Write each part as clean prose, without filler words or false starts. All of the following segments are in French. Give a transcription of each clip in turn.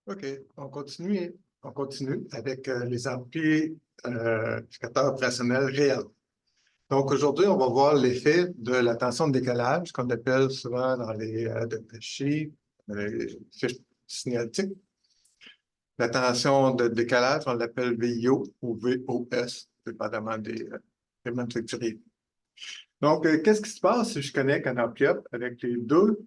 OK, on continue avec les amplificateurs opérationnels réels. Donc, aujourd'hui, on va voir l'effet de la tension de décalage, qu'on appelle souvent dans les datasheets, les fiches signalétiques. La tension de décalage, on l'appelle VIO ou VOS, dépendamment des manufacturiers. Donc, qu'est-ce qui se passe si je connecte un ampli-up avec les deux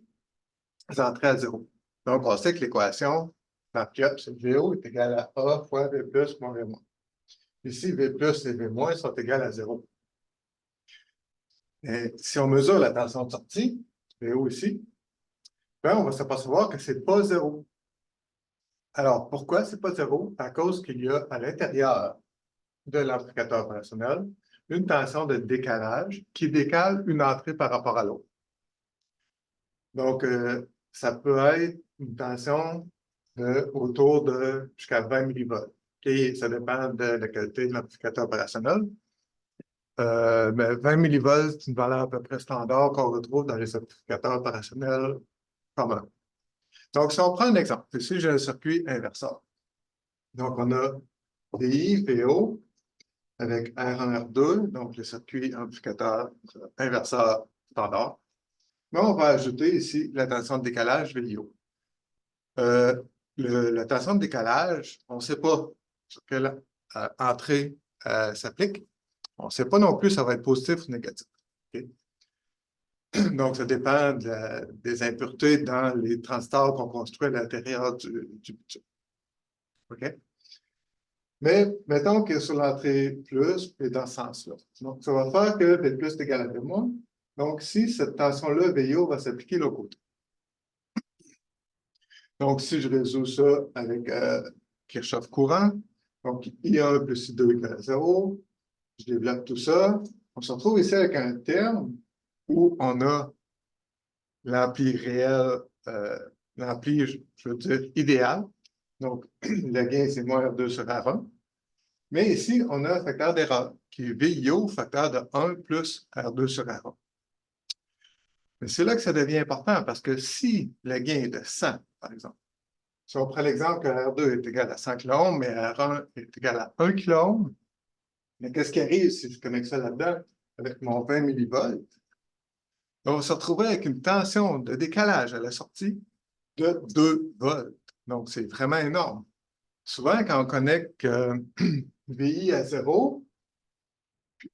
entrées à zéro? Donc, on sait que l'équation d'ampli-up, c'est VO est égal à A fois V plus moins V moins. Ici, V plus et V moins sont égales à zéro. Et si on mesure la tension de sortie, VO ici, ben, on va s'apercevoir que ce n'est pas zéro. Alors, pourquoi ce n'est pas zéro? À cause qu'il y a à l'intérieur de l'amplificateur opérationnel une tension de décalage qui décale une entrée par rapport à l'autre. Donc, ça peut être une tension autour de jusqu'à 20 millivolts. Okay? Ça dépend de la qualité de l'amplificateur opérationnel. Mais 20 millivolts, c'est une valeur à peu près standard qu'on retrouve dans les amplificateurs opérationnels communs. Donc, si on prend un exemple, ici, j'ai un circuit inverseur. Donc, on a VI, VO, avec R1, R2, donc le circuit amplificateur inverseur standard. Mais on va ajouter ici la tension de décalage VIO. La tension de décalage, on ne sait pas sur quelle entrée s'applique. On ne sait pas non plus si ça va être positif ou négatif. Okay? Donc, ça dépend des impuretés dans les transistors qu'on construit à l'intérieur du bitume. OK? Mais mettons que sur l'entrée plus est dans ce sens-là. Donc, ça va faire que V plus est égal à V moins. Donc, si cette tension-là, VIO, va s'appliquer de l'autre côté. Donc, si je résous ça avec Kirchhoff courant, donc I1 plus I2 égale à 0, je développe tout ça. On se retrouve ici avec un terme où on a l'ampli réel, l'ampli, je veux dire, idéal. Donc, le gain, c'est moins R2 sur R1. Mais ici, on a un facteur d'erreur qui est VIO, facteur de 1 plus R2 sur R1. Mais c'est là que ça devient important parce que si le gain est de 100, par exemple, si on prend l'exemple que R2 est égal à 100 kΩ, mais R1 est égal à 1 kΩ, mais qu'est-ce qui arrive si je connecte ça là-dedans avec mon 20 millivolts? On va se retrouver avec une tension de décalage à la sortie de 2 volts. Donc, c'est vraiment énorme. Souvent, quand on connecte VI à 0,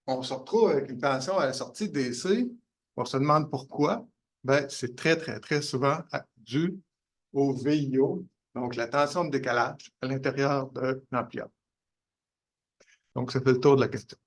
on se retrouve avec une tension à la sortie DC. On se demande pourquoi. Ben, c'est très, très, très souvent dû au VIO, donc la tension de décalage à l'intérieur de l'ampli-up. Donc, ça fait le tour de la question.